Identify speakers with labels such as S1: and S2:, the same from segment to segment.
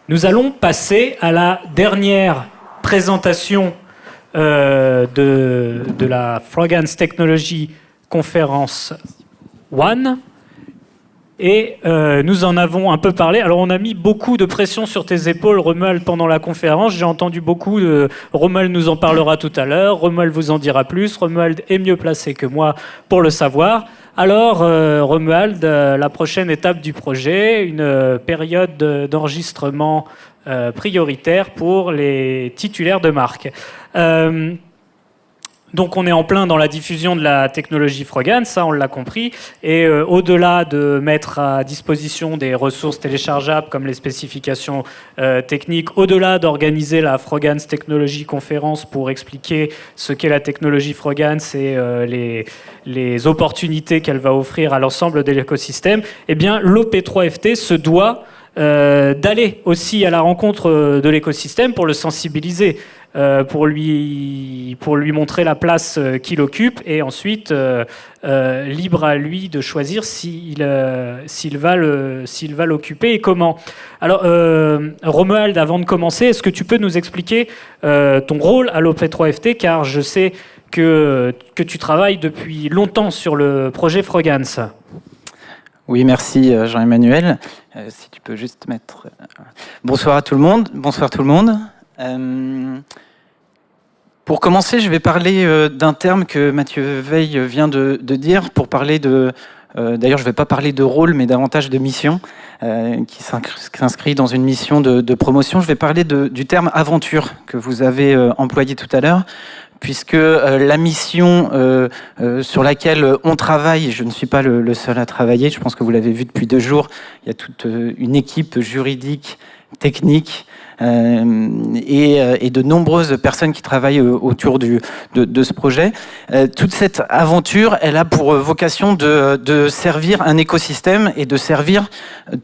S1: Nous allons passer à la dernière présentation de la Frogance Technology Conference One. Et nous en avons un peu parlé. Alors on a mis beaucoup de pression sur tes épaules, Romuald, pendant la conférence. J'ai entendu beaucoup de... Romuald nous en parlera tout à l'heure. Romuald vous en dira plus. Romuald est mieux placé que moi pour le savoir. Alors, Romuald, la prochaine étape du projet, une période d'enregistrement prioritaire pour les titulaires de marque. Donc on est en plein dans la diffusion de la technologie Frogance, ça on l'a compris, et au-delà de mettre à disposition des ressources téléchargeables comme les spécifications techniques, au-delà d'organiser la Frogance Technology Conference pour expliquer ce qu'est la technologie Frogance et les opportunités qu'elle va offrir à l'ensemble de l'écosystème, eh bien l'OP3FT se doit d'aller aussi à la rencontre de l'écosystème pour le sensibiliser. Pour lui montrer la place qu'il occupe et ensuite libre à lui de choisir s'il va l'occuper et comment. Alors, Romuald, avant de commencer, est-ce que tu peux nous expliquer ton rôle à l'OP3FT, car je sais que tu travailles depuis longtemps sur le projet Frogance.
S2: Oui, merci Jean-Emmanuel. Si tu peux juste mettre... Bonsoir à tout le monde. Bonsoir tout le monde. Pour commencer, je vais parler d'un terme que Mathieu Veil vient de dire, pour parler de... D'ailleurs, je ne vais pas parler de rôle, mais davantage de mission, qui s'inscrit dans une mission de promotion. Je vais parler du terme aventure, que vous avez employé tout à l'heure, puisque la mission sur laquelle on travaille, je ne suis pas le seul à travailler, je pense que vous l'avez vu depuis 2 jours, il y a toute une équipe juridique, technique, et de nombreuses personnes qui travaillent autour de ce projet. Toute cette aventure, elle a pour vocation de servir un écosystème et de servir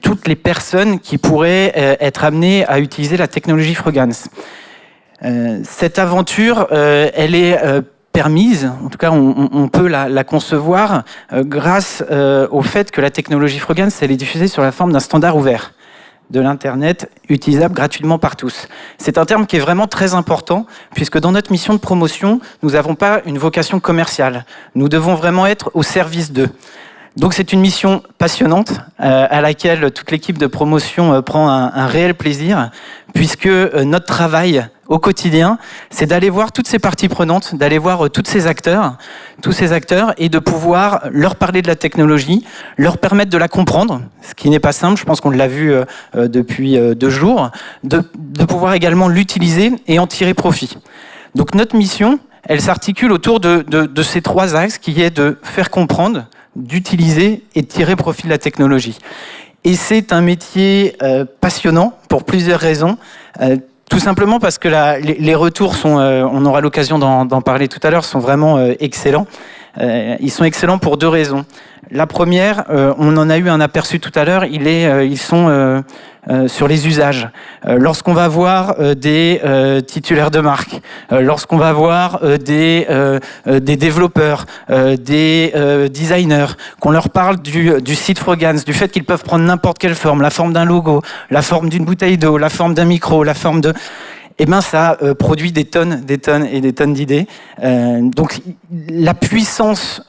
S2: toutes les personnes qui pourraient être amenées à utiliser la technologie Frogance. Cette aventure, elle est permise, en tout cas on peut la concevoir grâce au fait que la technologie Frogance, elle est diffusée sur la forme d'un standard ouvert de l'Internet, utilisable gratuitement par tous. C'est un terme qui est vraiment très important, puisque dans notre mission de promotion, nous n'avons pas une vocation commerciale. Nous devons vraiment être au service d'eux. Donc c'est une mission passionnante, à laquelle toute l'équipe de promotion prend un réel plaisir, puisque notre travail au quotidien, c'est d'aller voir toutes ces parties prenantes, d'aller voir tous ces acteurs, et de pouvoir leur parler de la technologie, leur permettre de la comprendre, ce qui n'est pas simple, je pense qu'on l'a vu depuis 2 jours, de pouvoir également l'utiliser et en tirer profit. Donc notre mission, elle s'articule autour de ces 3 axes, qui est de faire comprendre, d'utiliser et de tirer profit de la technologie. Et c'est un métier passionnant pour plusieurs raisons. Tout simplement parce que les retours sont, on aura l'occasion d'en parler tout à l'heure, sont vraiment excellents. Ils sont excellents pour 2 raisons. La première, on en a eu un aperçu tout à l'heure, ils sont sur les usages. Lorsqu'on va voir des titulaires de marque, lorsqu'on va voir des développeurs, des designers, qu'on leur parle du site Frogance, du fait qu'ils peuvent prendre n'importe quelle forme, la forme d'un logo, la forme d'une bouteille d'eau, la forme d'un micro, la forme de... Eh ben, ça produit des tonnes et des tonnes d'idées. Donc, la puissance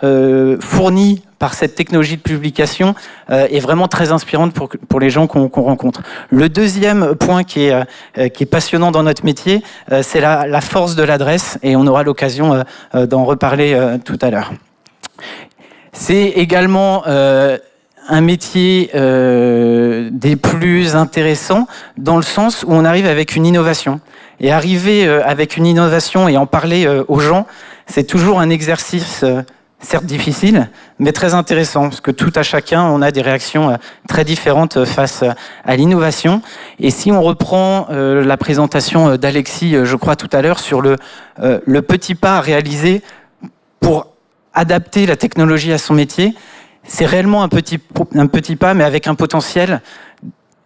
S2: fournie par cette technologie de publication est vraiment très inspirante pour les gens qu'on rencontre. Le deuxième point qui est passionnant dans notre métier, c'est la force de l'adresse, et on aura l'occasion d'en reparler tout à l'heure. C'est également... un métier des plus intéressants, dans le sens où on arrive avec une innovation. Et arriver avec une innovation et en parler aux gens, c'est toujours un exercice certes difficile, mais très intéressant, parce que tout à chacun, on a des réactions très différentes face à l'innovation. Et si on reprend la présentation d'Alexis, je crois tout à l'heure, sur le petit pas à réaliser pour adapter la technologie à son métier, c'est réellement un petit pas, mais avec un potentiel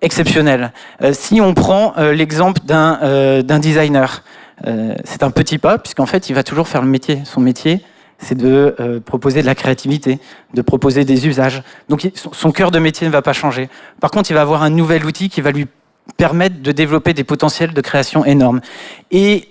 S2: exceptionnel. Si on prend l'exemple d'un designer, c'est un petit pas, puisqu'en fait, il va toujours faire son métier, c'est de proposer de la créativité, de proposer des usages. Donc son cœur de métier ne va pas changer. Par contre, il va avoir un nouvel outil qui va lui permettent de développer des potentiels de création énormes. Et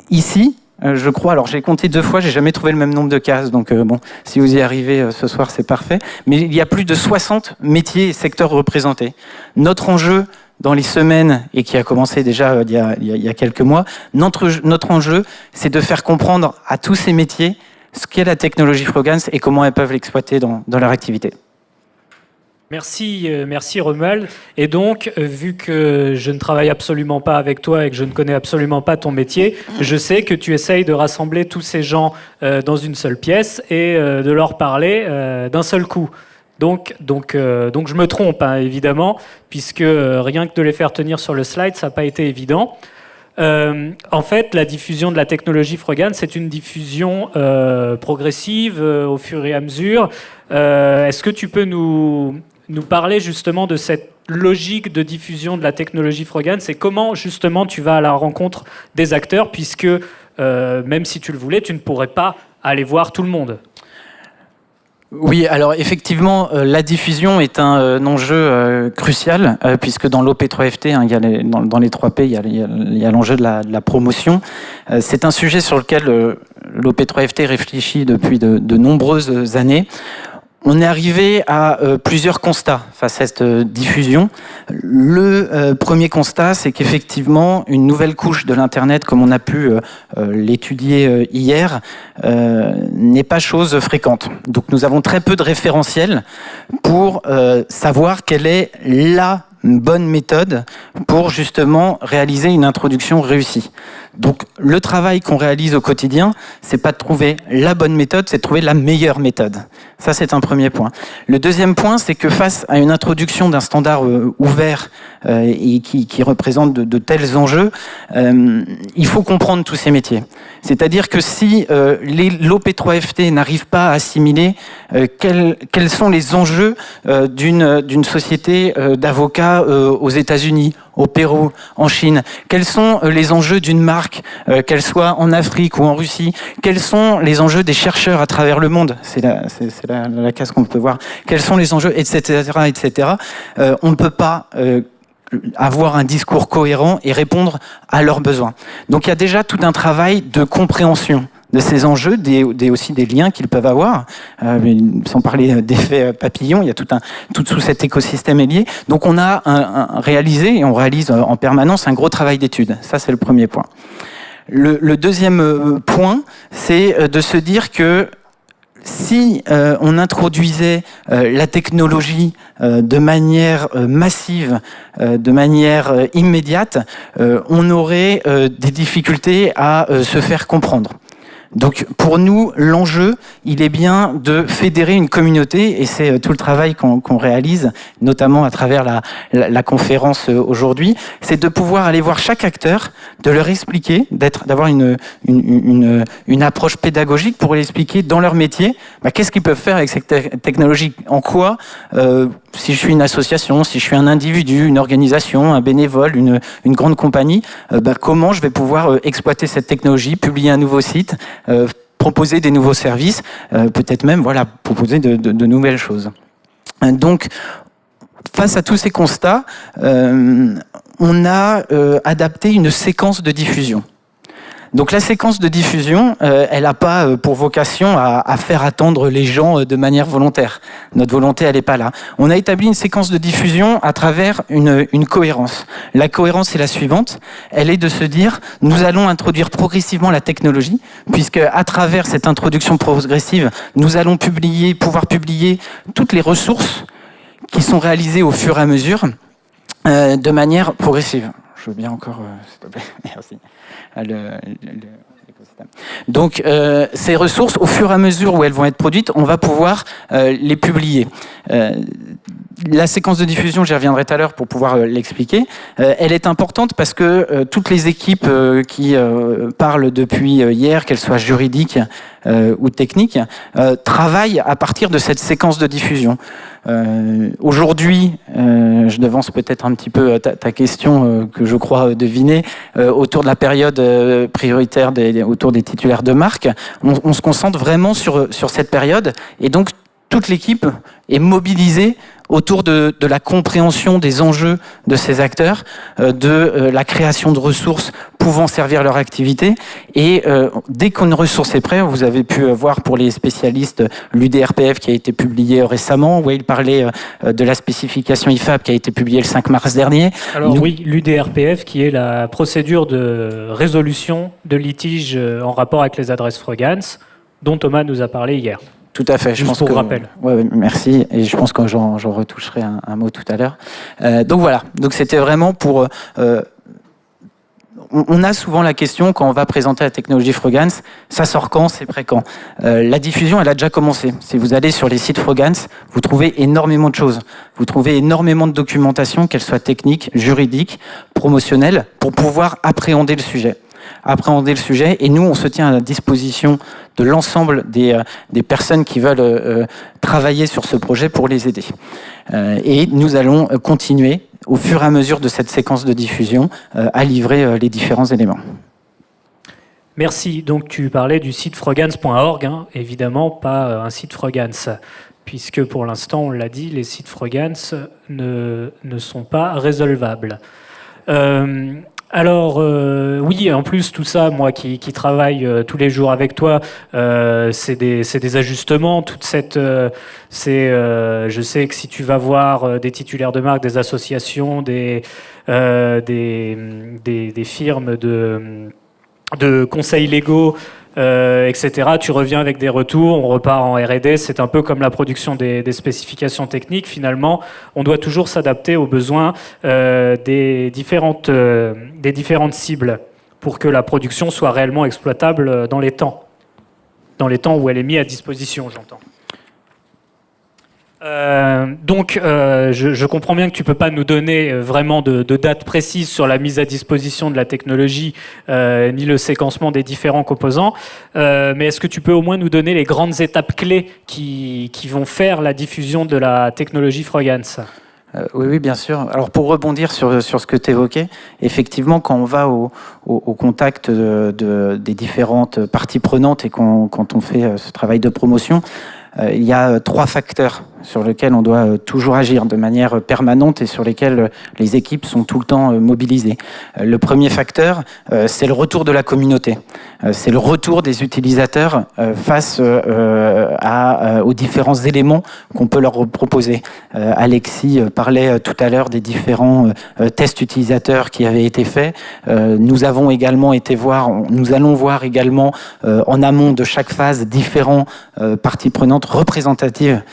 S2: ici, je crois, alors j'ai compté 2 fois, j'ai jamais trouvé le même nombre de cases, donc bon, si vous y arrivez ce soir, c'est parfait. Mais il y a plus de 60 métiers et secteurs représentés. Notre enjeu dans les semaines, et qui a commencé déjà il y a quelques mois, notre enjeu, c'est de faire comprendre à tous ces métiers ce qu'est la technologie Frogance et comment elles peuvent l'exploiter dans leur activité.
S1: Merci Romuald. Et donc, vu que je ne travaille absolument pas avec toi et que je ne connais absolument pas ton métier, je sais que tu essayes de rassembler tous ces gens dans une seule pièce et de leur parler d'un seul coup. Donc je me trompe, hein, évidemment, puisque rien que de les faire tenir sur le slide, ça n'a pas été évident. En fait, la diffusion de la technologie Frogance, c'est une diffusion progressive au fur et à mesure. Est-ce que tu peux nous parler justement de cette logique de diffusion de la technologie Frogance et comment justement tu vas à la rencontre des acteurs, puisque même si tu le voulais, tu ne pourrais pas aller voir tout le monde.
S2: Oui, alors effectivement, la diffusion est un enjeu crucial, puisque dans l'OP3FT, hein, dans les 3P, il y a l'enjeu de la promotion. C'est un sujet sur lequel l'OP3FT réfléchit depuis de nombreuses années. On est arrivé à plusieurs constats face à cette diffusion. Le premier constat, c'est qu'effectivement, une nouvelle couche de l'Internet, comme on a pu l'étudier hier, n'est pas chose fréquente. Donc nous avons très peu de référentiels pour savoir quelle est la bonne méthode pour justement réaliser une introduction réussie. Donc le travail qu'on réalise au quotidien, c'est pas de trouver la bonne méthode, c'est de trouver la meilleure méthode. Ça, c'est un premier point. Le deuxième point, c'est que face à une introduction d'un standard ouvert et qui représente de tels enjeux, il faut comprendre tous ces métiers. C'est-à-dire que si l'OP3FT n'arrive pas à assimiler quels sont les enjeux d'une société d'avocats aux États-Unis, au Pérou, en Chine, quels sont les enjeux d'une marque, qu'elle soit en Afrique ou en Russie, quels sont les enjeux des chercheurs à travers le monde, c'est la case qu'on peut voir, quels sont les enjeux, etc., etc. On ne peut pas avoir un discours cohérent et répondre à leurs besoins. Donc il y a déjà tout un travail de compréhension de ces enjeux, aussi des liens qu'ils peuvent avoir, sans parler d'effets papillons, il y a tout cet écosystème est lié. Donc on a réalisé, et on réalise en permanence, un gros travail d'étude. Ça, c'est le premier point. Le deuxième point, c'est de se dire que si on introduisait la technologie de manière massive, de manière immédiate, on aurait des difficultés à se faire comprendre. Donc pour nous, l'enjeu, il est bien de fédérer une communauté, et c'est tout le travail qu'on réalise, notamment à travers la conférence aujourd'hui, c'est de pouvoir aller voir chaque acteur, de leur expliquer, d'avoir une approche pédagogique pour leur expliquer dans leur métier qu'est-ce qu'ils peuvent faire avec cette technologie, en quoi, si je suis une association, si je suis un individu, une organisation, un bénévole, une grande compagnie, comment je vais pouvoir exploiter cette technologie, publier un nouveau site, proposer des nouveaux services, peut-être même proposer de nouvelles choses. Donc, face à tous ces constats, on a adapté une séquence de diffusion. Donc la séquence de diffusion, elle n'a pas pour vocation à faire attendre les gens de manière volontaire. Notre volonté, elle n'est pas là. On a établi une séquence de diffusion à travers une cohérence. La cohérence est la suivante. Elle est de se dire, nous allons introduire progressivement la technologie, puisque à travers cette introduction progressive, nous allons pouvoir publier toutes les ressources qui sont réalisées au fur et à mesure, de manière progressive. Je veux bien encore, s'il te plaît, merci. Donc ces ressources, au fur et à mesure où elles vont être produites, on va pouvoir les publier. La séquence de diffusion, j'y reviendrai tout à l'heure pour pouvoir l'expliquer, elle est importante parce que toutes les équipes qui parlent depuis hier, qu'elles soient juridiques ou techniques, travaillent à partir de cette séquence de diffusion. Aujourd'hui, je devance peut-être un petit peu ta question que je crois deviner, autour de la période prioritaire autour des titulaires de marque, on se concentre vraiment sur cette période, et donc toute l'équipe est mobilisée autour de la compréhension des enjeux de ces acteurs, de la création de ressources pouvant servir leur activité. Et dès qu'une ressource est prête, vous avez pu voir pour les spécialistes l'UDRPF qui a été publié récemment, où il parlait de la spécification IFAP qui a été publiée le 5 mars dernier.
S1: Alors oui, l'UDRPF qui est la procédure de résolution de litiges en rapport avec les adresses Frogans, dont Thomas nous a parlé hier.
S2: Tout à fait.
S1: Je pense pour rappel.
S2: Ouais, merci. Et je pense que j'en retoucherai un mot tout à l'heure. Donc voilà. Donc c'était vraiment pour. On a souvent la question quand on va présenter la technologie Frogans, ça sort quand, c'est prêt quand. La diffusion, elle a déjà commencé. Si vous allez sur les sites Frogans, vous trouvez énormément de choses. Vous trouvez énormément de documentation, qu'elle soit technique, juridique, promotionnelle, pour pouvoir appréhender le sujet. Et nous, on se tient à la disposition de l'ensemble des personnes qui veulent travailler sur ce projet pour les aider. Et nous allons continuer, au fur et à mesure de cette séquence de diffusion, à livrer les différents éléments.
S1: Merci. Donc tu parlais du site frogans.org, évidemment pas un site Frogans, puisque pour l'instant, on l'a dit, les sites Frogans ne sont pas résolvables. Alors, oui, en plus, tout ça, moi qui travaille tous les jours avec toi, c'est des ajustements. Toute cette, je sais que si tu vas voir des titulaires de marque, des associations, des firmes de conseils légaux, etc. Tu reviens avec des retours, on repart en R&D. C'est un peu comme la production des spécifications techniques. Finalement, on doit toujours s'adapter aux besoins des différentes cibles pour que la production soit réellement exploitable dans les temps où elle est mise à disposition, j'entends. Donc, je comprends bien que tu ne peux pas nous donner vraiment de date précise sur la mise à disposition de la technologie ni le séquencement des différents composants, mais est-ce que tu peux au moins nous donner les grandes étapes clés qui vont faire la diffusion de la technologie Frogans ?
S2: Oui, bien sûr. Alors pour rebondir sur ce que tu évoquais, effectivement, quand on va au contact des différentes parties prenantes et quand on fait ce travail de promotion, il y a 3 facteurs sur lesquels on doit toujours agir de manière permanente et sur lesquels les équipes sont tout le temps mobilisées. Le premier facteur, c'est le retour de la communauté. C'est le retour des utilisateurs face aux différents éléments qu'on peut leur proposer. Alexis parlait tout à l'heure des différents tests utilisateurs qui avaient été faits. Nous allons voir également en amont de chaque phase différentes parties prenantes représentatives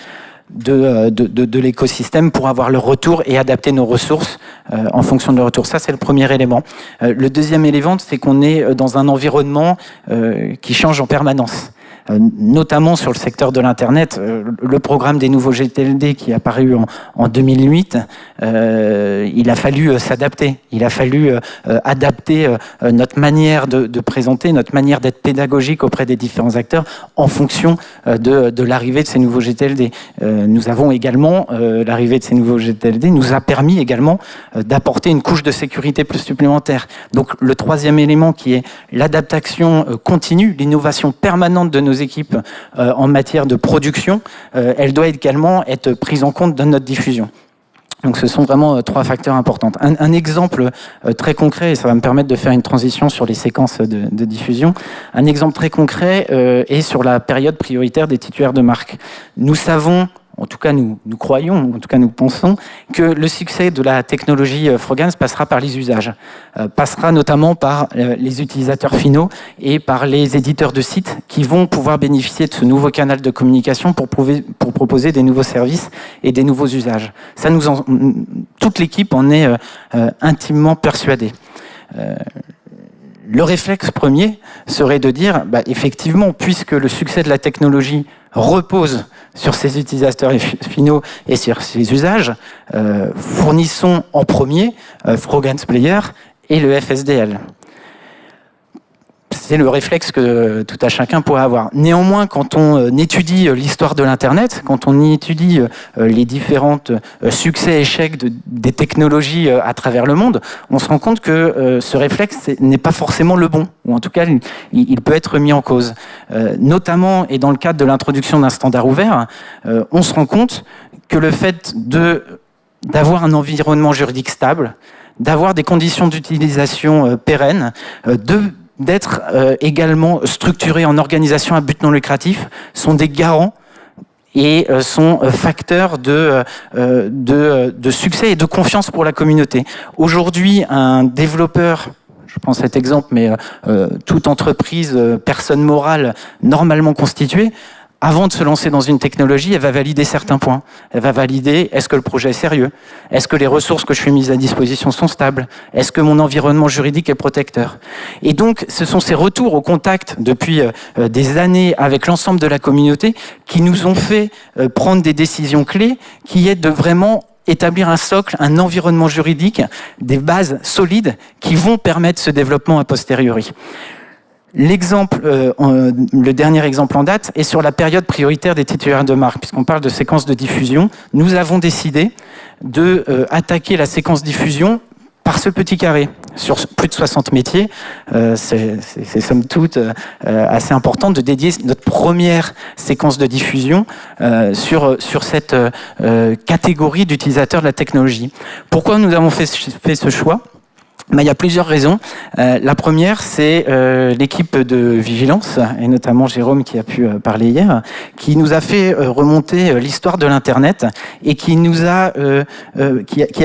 S2: de l'écosystème pour avoir le retour et adapter nos ressources en fonction de leur retour. Ça, c'est le premier élément. Le deuxième élément, c'est qu'on est dans un environnement qui change en permanence. Notamment sur le secteur de l'Internet, le programme des nouveaux GTLD qui est apparu en 2008, il a fallu s'adapter. Il a fallu adapter notre manière de présenter, notre manière d'être pédagogique auprès des différents acteurs en fonction de l'arrivée de ces nouveaux GTLD. Nous avons également, l'arrivée de ces nouveaux GTLD nous a permis également d'apporter une couche de sécurité plus supplémentaire. Donc le troisième élément qui est l'adaptation continue, l'innovation permanente de nos équipes en matière de production, elle doit également être prise en compte dans notre diffusion. Donc ce sont vraiment 3 facteurs importants. Un exemple très concret, et ça va me permettre de faire une transition sur les séquences de diffusion, un exemple très concret est sur la période prioritaire des titulaires de marque. Nous savons, en tout cas nous croyons, en tout cas nous pensons, que le succès de la technologie Frogans passera par les usages, passera notamment par les utilisateurs finaux et par les éditeurs de sites qui vont pouvoir bénéficier de ce nouveau canal de communication pour proposer des nouveaux services et des nouveaux usages. Ça, toute l'équipe en est intimement persuadée. Le réflexe premier serait de dire, effectivement, puisque le succès de la technologie repose sur ses utilisateurs finaux et sur ses usages, fournissons en premier Frogans Player et le FSDL. c'est le réflexe que tout à chacun pourrait avoir. Néanmoins, quand on étudie l'histoire de l'Internet, quand on étudie les différents succès et échecs des technologies à travers le monde, on se rend compte que ce réflexe n'est pas forcément le bon, ou en tout cas, il peut être mis en cause. Notamment, et dans le cadre de l'introduction d'un standard ouvert, on se rend compte que le fait d'avoir un environnement juridique stable, d'avoir des conditions d'utilisation pérennes, d'être également structuré en organisation à but non lucratif, sont des garants et sont facteurs de succès et de confiance pour la communauté. Aujourd'hui, un développeur, je prends cet exemple, mais toute entreprise, personne morale normalement constituée, avant de se lancer dans une technologie, elle va valider certains points. Elle va valider, est-ce que le projet est sérieux? Est-ce que les ressources que je fais mises à disposition sont stables? Est-ce que mon environnement juridique est protecteur? Et donc, ce sont ces retours au contact depuis des années avec l'ensemble de la communauté qui nous ont fait prendre des décisions clés qui aident de vraiment établir un socle, un environnement juridique, des bases solides qui vont permettre ce développement a posteriori. L'exemple, le dernier exemple en date est sur la période prioritaire des titulaires de marque. Puisqu'on parle de séquence de diffusion, nous avons décidé de attaquer la séquence diffusion par ce petit carré, sur plus de 60 métiers. C'est somme toute assez important de dédier notre première séquence de diffusion sur cette catégorie d'utilisateurs de la technologie. Pourquoi nous avons fait ce choix ? Il y a plusieurs raisons. La première, c'est l'équipe de vigilance, et notamment Jérôme qui a pu parler hier, qui nous a fait remonter l'histoire de l'Internet et qui a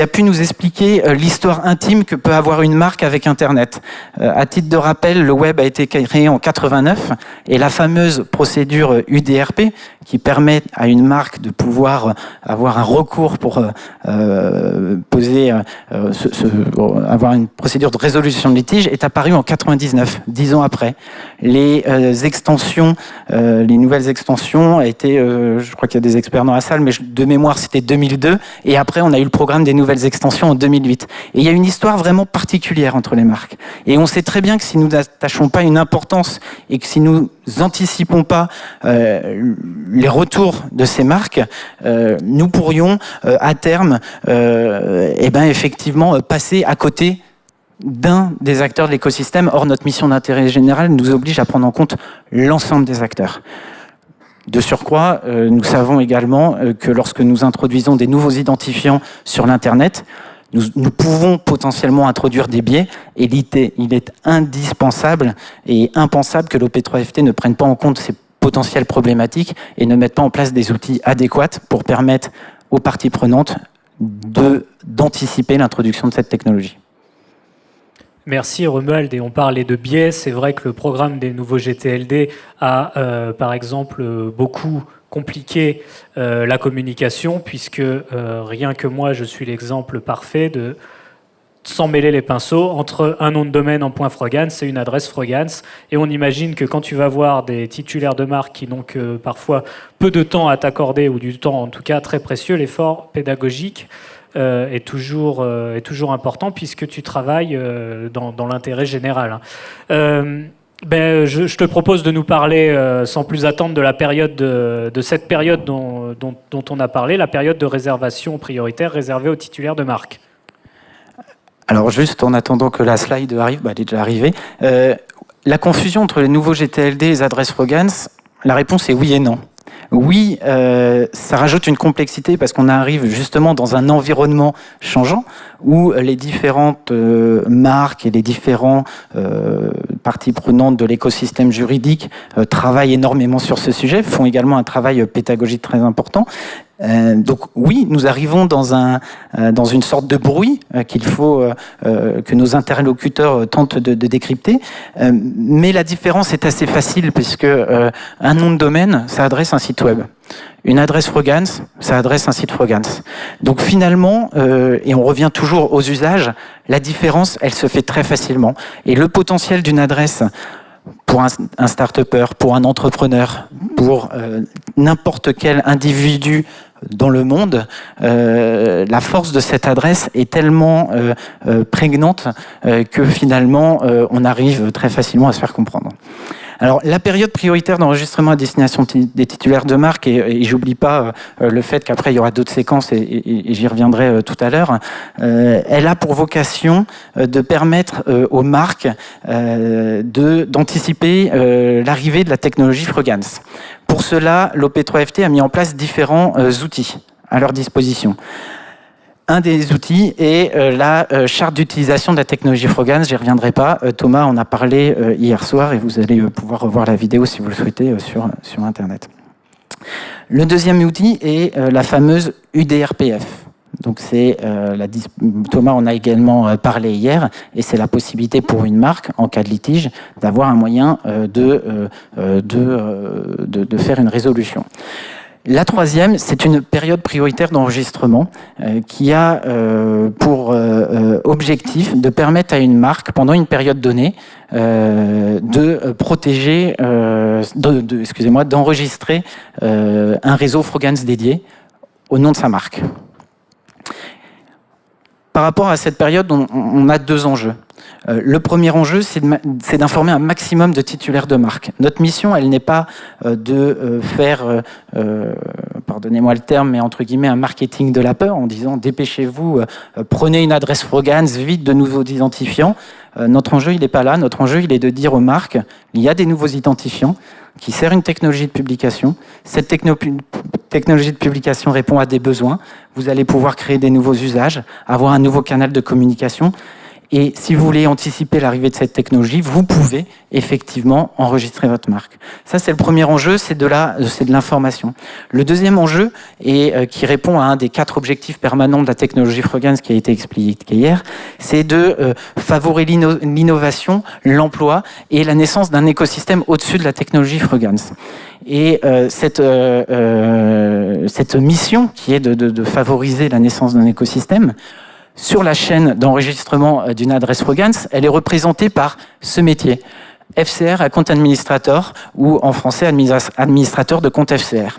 S2: pu nous expliquer l'histoire intime que peut avoir une marque avec Internet. À titre de rappel, le web a été créé en 89 et la fameuse procédure UDRP, qui permet à une marque de pouvoir avoir un recours pour avoir une procédure de résolution de litige, est apparue en 99, 10 ans après. Les extensions, les nouvelles extensions a été, je crois qu'il y a des experts dans la salle, mais de mémoire c'était 2002, et après on a eu le programme des nouvelles extensions en 2008. Et il y a une histoire vraiment particulière entre les marques. Et on sait très bien que si nous n'attachons pas une importance et que si nous anticipons pas les retours de ces marques, nous pourrions à terme effectivement passer à côté d'un des acteurs de l'écosystème. Or, notre mission d'intérêt général nous oblige à prendre en compte l'ensemble des acteurs. De surcroît, nous savons également que lorsque nous introduisons des nouveaux identifiants sur l'Internet, nous pouvons potentiellement introduire des biais, et il est indispensable et impensable que l'OP3FT ne prenne pas en compte ces potentielles problématiques et ne mette pas en place des outils adéquats pour permettre aux parties prenantes d'anticiper l'introduction de cette technologie.
S1: Merci Romuald, et on parlait de biais. C'est vrai que le programme des nouveaux GTLD a par exemple beaucoup compliqué la communication, puisque rien que moi je suis l'exemple parfait de, sans mêler les pinceaux, entre un nom de domaine en .frogans et une adresse frogans, et on imagine que quand tu vas voir des titulaires de marque qui n'ont que parfois peu de temps à t'accorder, ou du temps en tout cas très précieux, l'effort pédagogique est toujours important, puisque tu travailles dans l'intérêt général. Je te propose de nous parler sans plus attendre de la période de cette période dont on a parlé, la période de réservation prioritaire réservée aux titulaires de marque.
S2: Alors juste en attendant que la slide arrive, elle est déjà arrivée, la confusion entre les nouveaux GTLD et les adresses frogans, la réponse est oui et non. Oui, ça rajoute une complexité parce qu'on arrive justement dans un environnement changeant où les différentes marques et les différents parties prenantes de l'écosystème juridique travaillent énormément sur ce sujet, font également un travail pédagogique très important. Donc oui, nous arrivons dans une sorte de bruit qu'il faut que nos interlocuteurs tentent de décrypter, mais la différence est assez facile puisque un nom de domaine, ça adresse un site web. Une adresse frogans, ça adresse un site frogans. Donc finalement, et on revient toujours aux usages, la différence, elle se fait très facilement. Et le potentiel d'une adresse pour un start-upper, pour un entrepreneur, pour n'importe quel individu dans le monde, la force de cette adresse est tellement prégnante que finalement on arrive très facilement à se faire comprendre. Alors, la période prioritaire d'enregistrement à destination des titulaires de marque, et j'oublie pas le fait qu'après il y aura d'autres séquences, et j'y reviendrai tout à l'heure, elle a pour vocation de permettre aux marques d'anticiper l'arrivée de la technologie Frogance. Pour cela, l'OP3FT a mis en place différents outils à leur disposition. Un des outils est la charte d'utilisation de la technologie Frogance. J'y reviendrai pas. Thomas en a parlé hier soir et vous allez pouvoir revoir la vidéo si vous le souhaitez sur Internet. Le deuxième outil est la fameuse UDRPF. Donc Thomas en a également parlé hier, et c'est la possibilité pour une marque, en cas de litige, d'avoir un moyen de faire une résolution. La troisième, c'est une période prioritaire d'enregistrement qui a pour objectif de permettre à une marque, pendant une période donnée, de protéger, d'enregistrer un réseau Frogance dédié au nom de sa marque. Par rapport à cette période, on a deux enjeux. Le premier enjeu, c'est d'informer un maximum de titulaires de marque. Notre mission, elle n'est pas de faire, pardonnez-moi le terme, mais entre guillemets, un marketing de la peur en disant dépêchez-vous, prenez une adresse Frogance, vite de nouveaux identifiants. Notre enjeu, il n'est pas là. Notre enjeu, il est de dire aux marques, il y a des nouveaux identifiants qui servent une technologie de publication. Cette technologie de publication répond à des besoins. Vous allez pouvoir créer des nouveaux usages, avoir un nouveau canal de communication. Et si vous voulez anticiper l'arrivée de cette technologie, vous pouvez effectivement enregistrer votre marque. Ça, c'est le premier enjeu, c'est de l'information. Le deuxième enjeu, et qui répond à un des 4 objectifs permanents de la technologie Frogance qui a été expliqué hier, c'est de favoriser l'innovation, l'emploi et la naissance d'un écosystème au-dessus de la technologie Frogance. Et cette mission qui est de favoriser la naissance d'un écosystème, sur la chaîne d'enregistrement d'une adresse Frogance, elle est représentée par ce métier, FCR Account Administrator, ou en français administrateur de compte FCR.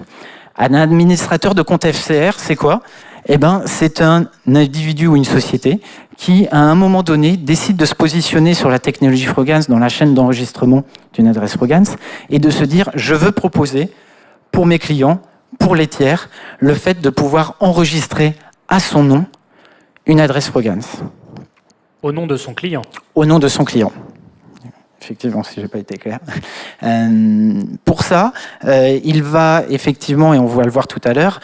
S2: Un administrateur de compte FCR, c'est quoi ? Eh ben, c'est un individu ou une société qui, à un moment donné, décide de se positionner sur la technologie Frogance dans la chaîne d'enregistrement d'une adresse Frogance et de se dire, je veux proposer pour mes clients, pour les tiers, le fait de pouvoir enregistrer à son nom une adresse Frogance.
S1: Au nom de son client.
S2: Au nom de son client. Effectivement, si je n'ai pas été clair. Pour ça, il va effectivement, et on va le voir tout à l'heure,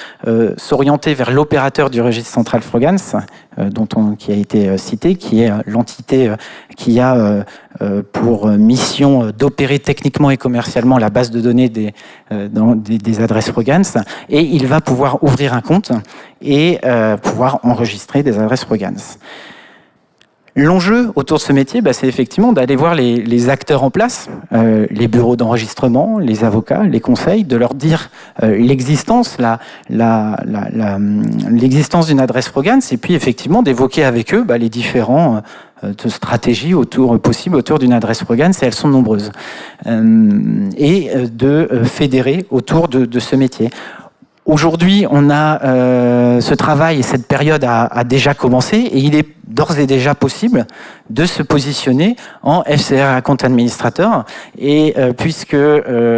S2: s'orienter vers l'opérateur du registre central Frogance, qui a été cité, qui est l'entité qui a pour mission d'opérer techniquement et commercialement la base de données des adresses Frogance, et il va pouvoir ouvrir un compte et pouvoir enregistrer des adresses Frogance. L'enjeu autour de ce métier, c'est effectivement d'aller voir les acteurs en place, les bureaux d'enregistrement, les avocats, les conseils, de leur dire l'existence, l'existence d'une adresse Frogance, et puis effectivement d'évoquer avec eux les différents stratégies possibles autour d'une adresse Frogance, et elles sont nombreuses, et de fédérer autour de ce métier. Aujourd'hui, on a ce travail et cette période a déjà commencé, et il est d'ores et déjà possible de se positionner en FCR Account Administrator, et puisque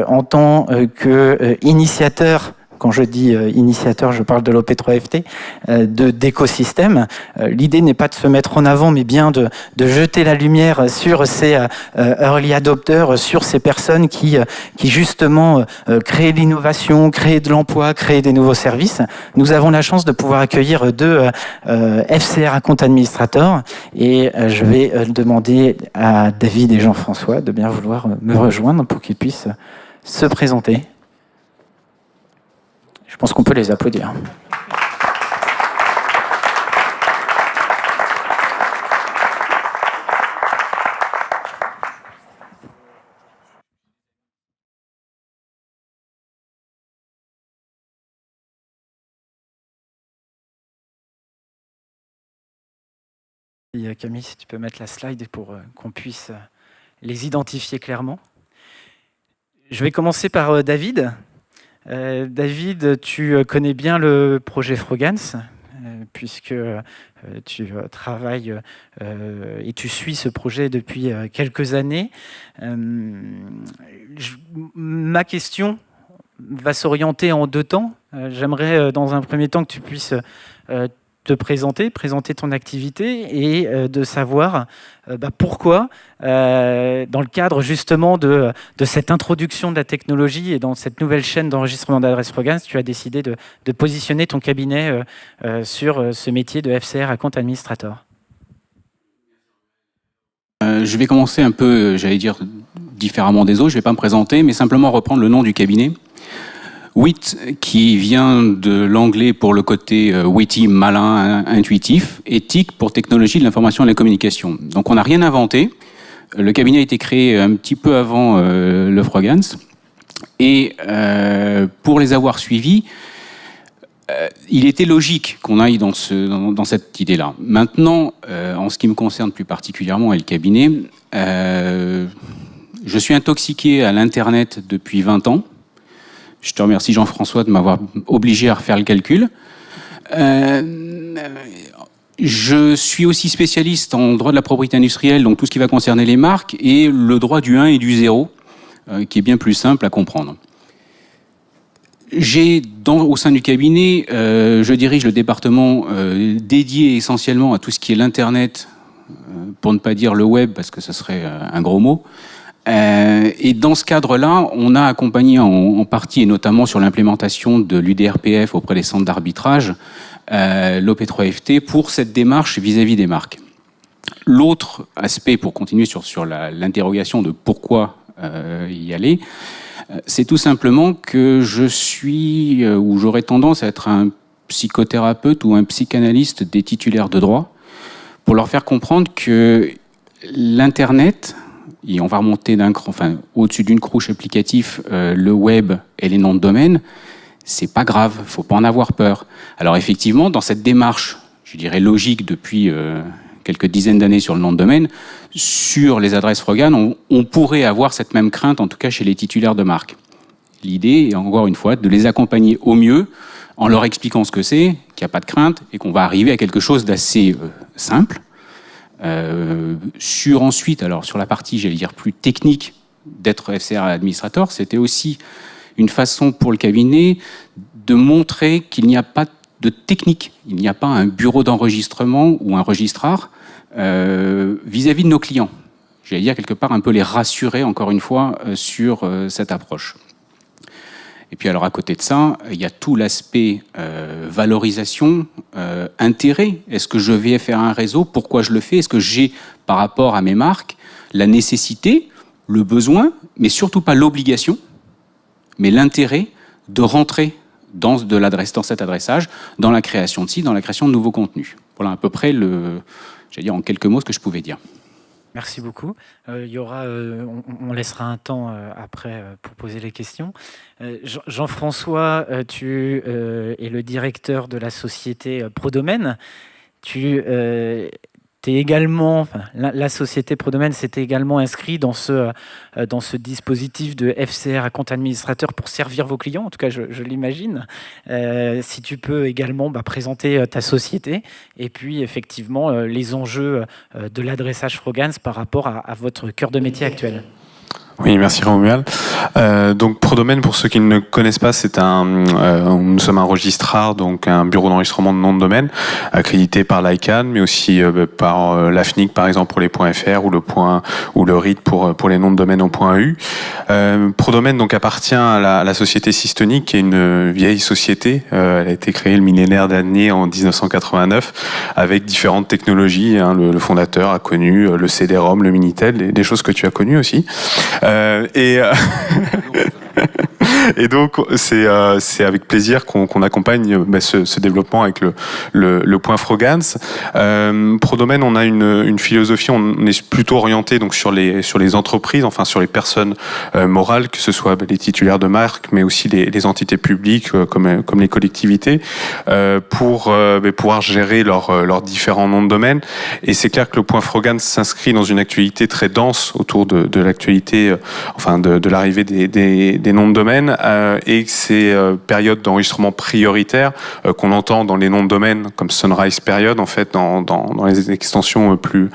S2: en tant qu'initiateur, quand je dis initiateur, je parle de l'OP3FT, d'écosystème. L'idée n'est pas de se mettre en avant, mais bien de jeter la lumière sur ces early adopters, sur ces personnes qui justement créent l'innovation, créent de l'emploi, créent des nouveaux services. Nous avons la chance de pouvoir accueillir 2 FCR Account Administrators, et je vais demander à David et Jean-François de bien vouloir me rejoindre pour qu'ils puissent se présenter. Je pense qu'on peut les applaudir. Et Camille, si tu peux mettre la slide pour qu'on puisse les identifier clairement. Je vais commencer par David. David, tu connais bien le projet Frogance, puisque tu travailles et tu suis ce projet depuis quelques années. Ma question va s'orienter en deux temps. J'aimerais dans un premier temps que tu puisses te présenter ton activité et de savoir pourquoi, dans le cadre justement de cette introduction de la technologie et dans cette nouvelle chaîne d'enregistrement d'adresses Frogance, tu as décidé de positionner ton cabinet sur ce métier de FCR Account Administrator.
S3: Je vais commencer un peu, j'allais dire, différemment des autres. Je ne vais pas me présenter, mais simplement reprendre le nom du cabinet. Wit, qui vient de l'anglais pour le côté witty, malin, intuitif, et TIC pour technologie de l'information et de la communication. Donc on n'a rien inventé. Le cabinet a été créé un petit peu avant le Frogance. Et pour les avoir suivis, il était logique qu'on aille dans cette idée-là. Maintenant, en ce qui me concerne plus particulièrement et le cabinet, je suis intoxiqué à l'Internet depuis 20 ans. Je te remercie Jean-François de m'avoir obligé à refaire le calcul. Je suis aussi spécialiste en droit de la propriété industrielle, donc tout ce qui va concerner les marques, et le droit du 1 et du 0, qui est bien plus simple à comprendre. Au sein du cabinet, je dirige le département dédié essentiellement à tout ce qui est l'Internet, pour ne pas dire le web, parce que ce serait un gros mot. Et dans ce cadre-là, on a accompagné en partie, et notamment sur l'implémentation de l'UDRPF auprès des centres d'arbitrage, l'OP3FT, pour cette démarche vis-à-vis des marques. L'autre aspect, pour continuer sur l'interrogation de pourquoi y aller, c'est tout simplement que je suis, ou j'aurais tendance à être un psychothérapeute ou un psychanalyste des titulaires de droit, pour leur faire comprendre que l'Internet, et on va remonter au-dessus d'une couche applicative, le web et les noms de domaine, c'est pas grave, faut pas en avoir peur. Alors effectivement, dans cette démarche, je dirais logique depuis quelques dizaines d'années sur le nom de domaine, sur les adresses Frogance, on pourrait avoir cette même crainte, en tout cas chez les titulaires de marque. L'idée est encore une fois de les accompagner au mieux en leur expliquant ce que c'est, qu'il n'y a pas de crainte et qu'on va arriver à quelque chose d'assez simple. Ensuite, sur la partie, j'allais dire, plus technique d'être FCR Administrator, c'était aussi une façon pour le cabinet de montrer qu'il n'y a pas de technique, il n'y a pas un bureau d'enregistrement ou un registrar vis-à-vis de nos clients. J'allais dire quelque part un peu les rassurer encore une fois sur cette approche. Et puis alors à côté de ça, il y a tout l'aspect valorisation, intérêt. Est-ce que je vais faire un réseau? Pourquoi je le fais? Est-ce que j'ai, par rapport à mes marques, la nécessité, le besoin, mais surtout pas l'obligation, mais l'intérêt de rentrer dans cet adressage, dans la création de sites, dans la création de nouveaux contenus. Voilà à peu près j'allais dire en quelques mots ce que je pouvais dire.
S2: Merci beaucoup. On laissera un temps après pour poser les questions. Jean-François, tu es le directeur de la société Prodomaine. La société Prodomaine s'était également inscrite dans ce dispositif de FCR Account Administrator pour servir vos clients, en tout cas je l'imagine. Si tu peux également présenter ta société et puis effectivement les enjeux de l'adressage Frogance par rapport à votre cœur de métier actuel.
S4: Oui, merci Romuald. Donc Prodomaine, pour ceux qui ne connaissent pas, nous sommes un registrar, donc un bureau d'enregistrement de noms de domaine, accrédité par l'ICANN, mais aussi par l'AFNIC par exemple pour les .fr ou le RIT pour les noms de domaine au .eu. Prodomaine donc appartient à la société Systonic, qui est une vieille société. Elle a été créée le millénaire d'année en 1989 avec différentes technologies. Le fondateur a connu le CD-ROM, le Minitel, des choses que tu as connues aussi. Et donc c'est avec plaisir qu'on accompagne ce développement avec le point Frogance. Prodomaine, on a une philosophie, on est plutôt orienté donc sur les entreprises, enfin sur les personnes morales, que ce soit les titulaires de marque, mais aussi les entités publiques comme les collectivités, pour pouvoir gérer leurs différents noms de domaine. Et c'est clair que le point Frogance s'inscrit dans une actualité très dense autour de l'actualité, de l'arrivée des noms de domaine, et ces périodes d'enregistrement prioritaires qu'on entend dans les noms de domaine comme Sunrise Period, en fait, dans les extensions plus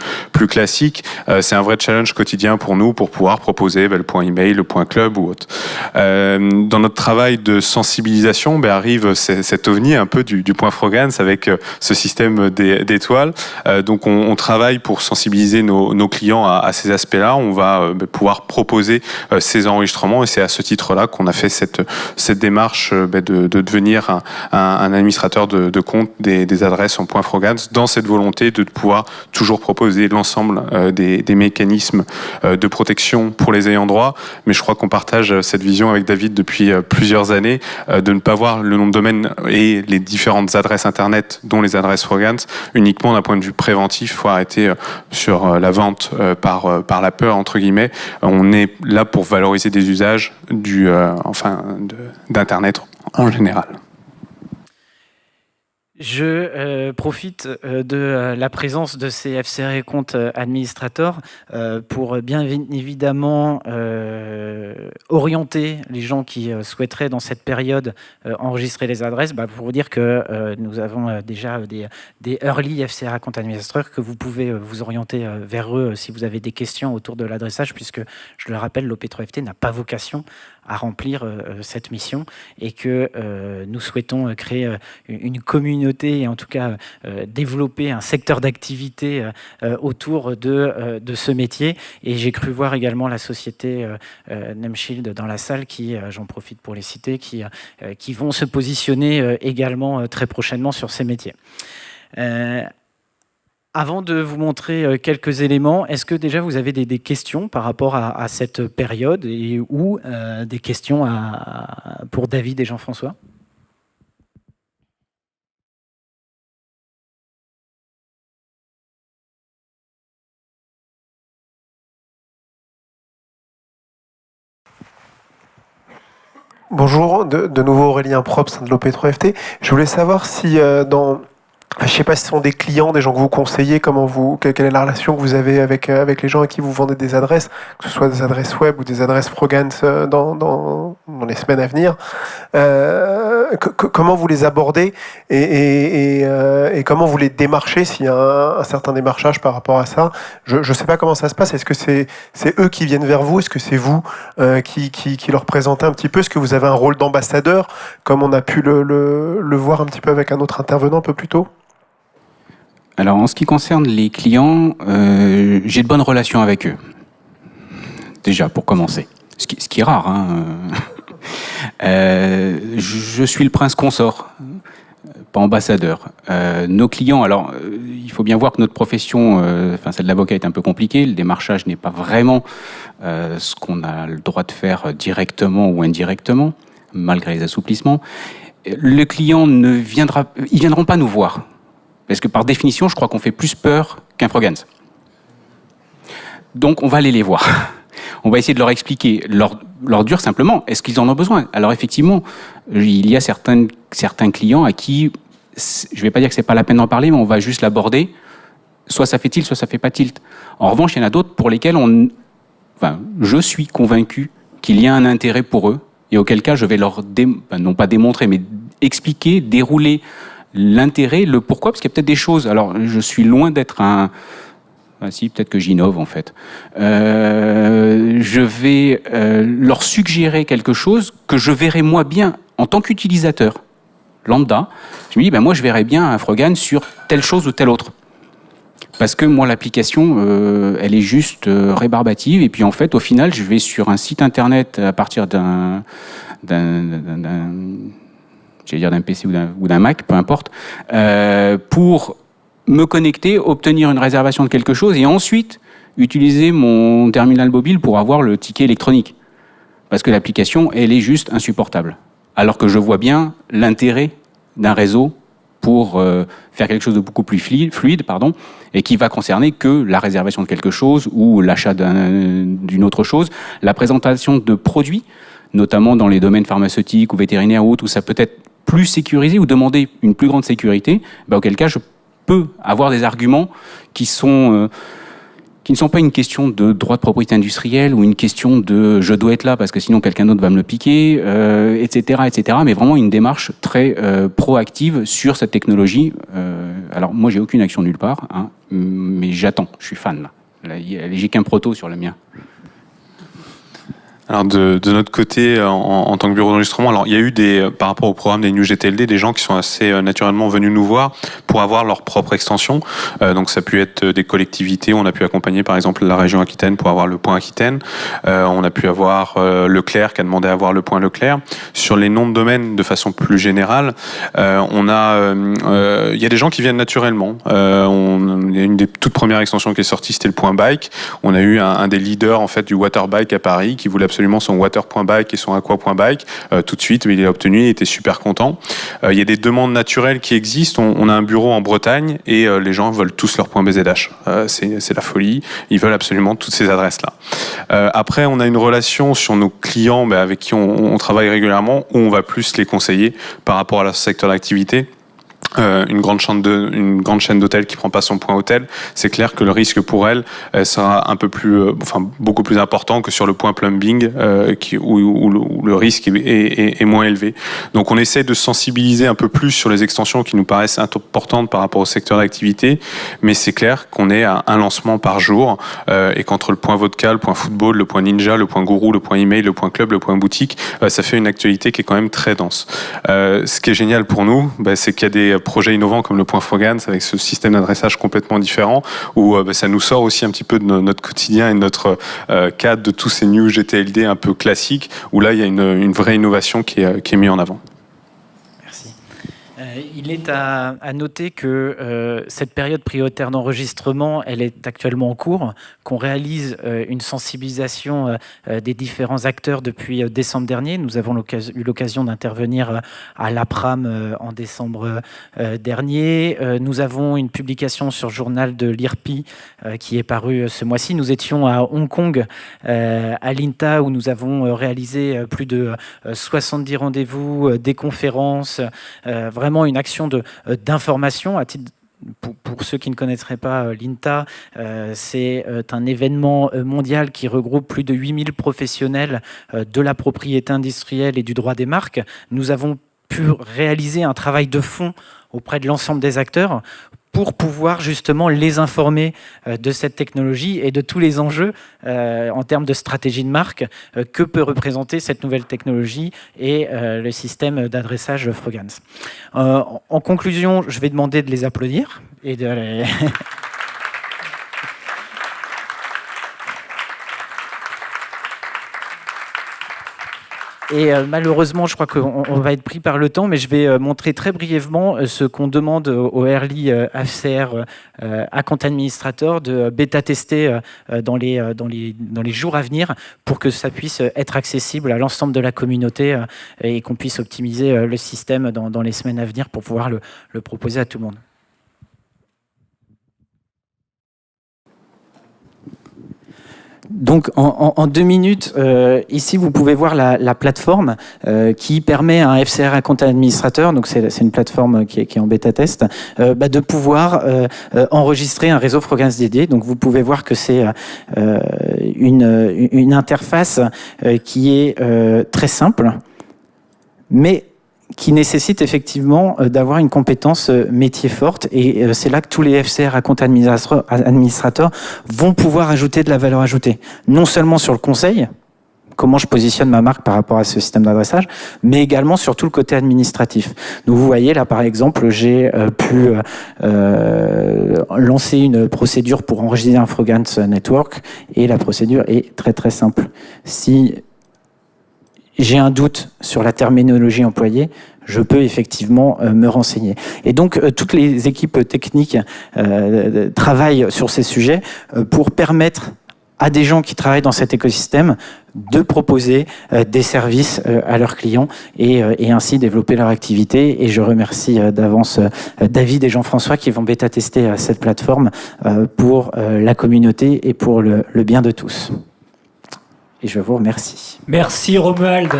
S4: classiques, c'est un vrai challenge quotidien pour nous pour pouvoir proposer le point email, le point club ou autre. Dans notre travail de sensibilisation, arrive cet ovni un peu du point Frogance avec ce système d'étoiles. Donc on travaille pour sensibiliser nos clients à ces aspects-là. On va pouvoir proposer ces enregistrements et c'est à ce titre-là qu'on a fait cette démarche de devenir un administrateur de compte des adresses en point Frogance, dans cette volonté de pouvoir toujours proposer l'ensemble des mécanismes de protection pour les ayants droit. Mais je crois qu'on partage cette vision avec David depuis plusieurs années, de ne pas voir le nom de domaine et les différentes adresses internet, dont les adresses Frogance, uniquement d'un point de vue préventif. Il faut arrêter sur la vente par la peur, entre guillemets. On est là pour valoriser des usages d'Internet en général.
S2: Je profite de la présence de ces FCR Compte Administrators pour bien évidemment orienter les gens qui souhaiteraient dans cette période enregistrer les adresses, pour vous dire que nous avons déjà des early FCR Compte Administrators que vous pouvez vous orienter vers eux si vous avez des questions autour de l'adressage, puisque je le rappelle, l'OP3FT n'a pas vocation à remplir cette mission et que nous souhaitons créer une communauté et en tout cas développer un secteur d'activité autour de ce métier. Et j'ai cru voir également la société Nameshield dans la salle qui, j'en profite pour les citer, qui vont se positionner également très prochainement sur ces métiers. Avant de vous montrer quelques éléments, est-ce que déjà vous avez des questions par rapport à cette période ou des questions pour David et Jean-François ?
S5: Bonjour, de nouveau Aurélien Probst de l'OP3FT. Je voulais savoir si je ne sais pas si ce sont des clients, des gens que vous conseillez, quelle est la relation que vous avez avec les gens à qui vous vendez des adresses, que ce soit des adresses web ou des adresses Frogance dans les semaines à venir. Comment vous les abordez et comment vous les démarchez, s'il y a un certain démarchage par rapport à ça. Je ne sais pas comment ça se passe. Est-ce que c'est eux qui viennent vers vous? Est-ce que c'est vous qui leur présentez un petit peu? Est-ce que vous avez un rôle d'ambassadeur, comme on a pu le voir un petit peu avec un autre intervenant un peu plus tôt?
S3: Alors, en ce qui concerne les clients, j'ai de bonnes relations avec eux. Déjà, pour commencer. Ce qui est rare. Je suis le prince consort, pas ambassadeur. Nos clients, alors, il faut bien voir que notre profession, celle de l'avocat est un peu compliquée. Le démarchage n'est pas vraiment ce qu'on a le droit de faire directement ou indirectement, malgré les assouplissements. Le client ils viendront pas nous voir. Parce que par définition, je crois qu'on fait plus peur qu'un Frogance. Donc on va aller les voir. On va essayer de leur expliquer, leur dire simplement, est-ce qu'ils en ont besoin? Alors effectivement, il y a certains clients à qui, je ne vais pas dire que c'est pas la peine d'en parler, mais on va juste l'aborder. Soit ça fait tilt, soit ça fait pas tilt. En revanche, il y en a d'autres pour lesquels je suis convaincu qu'il y a un intérêt pour eux, et auquel cas je vais leur, non pas démontrer, mais expliquer, dérouler l'intérêt, le pourquoi, parce qu'il y a peut-être des choses. Alors, je suis loin d'être si, peut-être que j'innove en fait. Je vais leur suggérer quelque chose que je verrai moi bien en tant qu'utilisateur lambda. Je me dis, moi je verrais bien un Frogance sur telle chose ou telle autre. Parce que moi l'application, elle est juste rébarbative. Et puis en fait, au final, je vais sur un site internet à partir d'un PC ou d'un Mac, peu importe, pour me connecter, obtenir une réservation de quelque chose et ensuite utiliser mon terminal mobile pour avoir le ticket électronique. Parce que l'application, elle est juste insupportable. Alors que je vois bien l'intérêt d'un réseau pour faire quelque chose de beaucoup plus fluide, et qui va concerner que la réservation de quelque chose ou l'achat d'une autre chose, la présentation de produits, notamment dans les domaines pharmaceutiques ou vétérinaires ou autres, où ça peut être plus sécurisé ou demander une plus grande sécurité, auquel cas je peux avoir des arguments qui sont qui ne sont pas une question de droit de propriété industrielle ou une question de je dois être là parce que sinon quelqu'un d'autre va me le piquer, etc., mais vraiment une démarche très proactive sur cette technologie. Alors moi j'ai aucune action nulle part, hein, mais j'attends, je suis fan là. J'ai qu'un proto sur le mien.
S4: Alors de notre côté, en tant que bureau d'enregistrement, alors il y a eu par rapport au programme des New GTLD, des gens qui sont assez naturellement venus nous voir pour avoir leur propre extension. Donc ça a pu être des collectivités. On a pu accompagner par exemple la région Aquitaine pour avoir le point Aquitaine. On a pu avoir Leclerc qui a demandé à avoir le point Leclerc. Sur les noms de domaine de façon plus générale, il y a des gens qui viennent naturellement. Il y a une des toutes premières extensions qui est sortie, c'était le point bike. On a eu un des leaders en fait du water bike à Paris qui voulait absolument son water.bike et son aqua.bike tout de suite, mais il l'a obtenu, il était super content. Il y a des demandes naturelles qui existent. On a un bureau en Bretagne et les gens veulent tous leur point BZH. C'est la folie. Ils veulent absolument toutes ces adresses-là. Après, on a une relation sur nos clients avec qui on travaille régulièrement où on va plus les conseiller par rapport à leur secteur d'activité. Une grande chaîne d'hôtels qui prend pas son point hôtel, c'est clair que le risque pour elle sera un peu plus, beaucoup plus important que sur le point plumbing, où le risque est moins élevé. Donc on essaie de sensibiliser un peu plus sur les extensions qui nous paraissent importantes par rapport au secteur d'activité, mais c'est clair qu'on est à un lancement par jour, et qu'entre le point vodka, le point football, le point ninja, le point gourou, le point email, le point club, le point boutique, ça fait une actualité qui est quand même très dense. Ce qui est génial pour nous, c'est qu'il y a des projets innovants comme le point Frogans avec ce système d'adressage complètement différent où ça nous sort aussi un petit peu de notre quotidien et de notre cadre de tous ces New GTLD un peu classiques où là il y a une vraie innovation qui est mise en avant.
S2: Merci. Il est à noter que cette période prioritaire d'enregistrement, elle est actuellement en cours, qu'on réalise une sensibilisation des différents acteurs depuis décembre dernier. Nous avons eu l'occasion d'intervenir à l'APRAM en décembre dernier. Nous avons une publication sur le journal de l'IRPI qui est parue ce mois-ci. Nous étions à Hong Kong, à l'INTA, où nous avons réalisé plus de 70 rendez-vous, des conférences, vraiment une action d'information à titre. Pour ceux qui ne connaîtraient pas l'INTA, c'est un événement mondial qui regroupe plus de 8000 professionnels de la propriété industrielle et du droit des marques. Nous avons pu réaliser un travail de fond auprès de l'ensemble des acteurs pour pouvoir justement les informer de cette technologie et de tous les enjeux en termes de stratégie de marque que peut représenter cette nouvelle technologie et le système d'adressage Frogans. En conclusion, je vais demander de les applaudir et de les... Et malheureusement, je crois qu'on va être pris par le temps, mais je vais montrer très brièvement ce qu'on demande au Early FCR Account Administrator de bêta-tester dans les jours à venir pour que ça puisse être accessible à l'ensemble de la communauté et qu'on puisse optimiser le système dans les semaines à venir pour pouvoir le proposer à tout le monde. Donc en 2 minutes, ici vous pouvez voir la plateforme qui permet à un FCR Account Administrator, donc c'est une plateforme qui est en bêta-test, de pouvoir enregistrer un réseau Frogans dédié. Donc vous pouvez voir que c'est une interface qui est très simple, mais qui nécessite effectivement d'avoir une compétence métier forte, et c'est là que tous les FCR Account Administrators vont pouvoir ajouter de la valeur ajoutée, non seulement sur le conseil, comment je positionne ma marque par rapport à ce système d'adressage, mais également sur tout le côté administratif. Donc vous voyez là par exemple, j'ai pu lancer une procédure pour enregistrer un Frogans Network, et la procédure est très très simple. Si j'ai un doute sur la terminologie employée, je peux effectivement me renseigner. Et donc, toutes les équipes techniques travaillent sur ces sujets pour permettre à des gens qui travaillent dans cet écosystème de proposer des services à leurs clients et ainsi développer leur activité. Et je remercie d'avance David et Jean-François qui vont bêta-tester cette plateforme pour la communauté et pour le bien de tous. Et je vous remercie.
S1: Merci Romuald.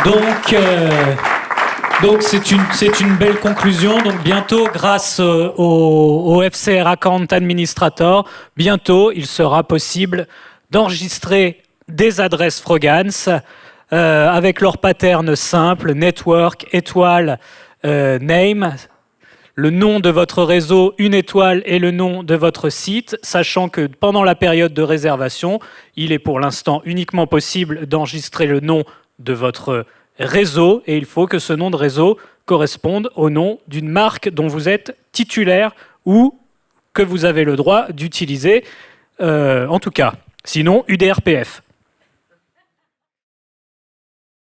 S1: Donc, Donc c'est une belle conclusion. Donc bientôt, grâce au FCR Account Administrator, bientôt il sera possible d'enregistrer des adresses Frogans avec leur pattern simple, network, étoile, name, le nom de votre réseau, une étoile et le nom de votre site, sachant que pendant la période de réservation, il est pour l'instant uniquement possible d'enregistrer le nom de votre réseau et il faut que ce nom de réseau corresponde au nom d'une marque dont vous êtes titulaire ou que vous avez le droit d'utiliser, en tout cas. Sinon, UDRPF.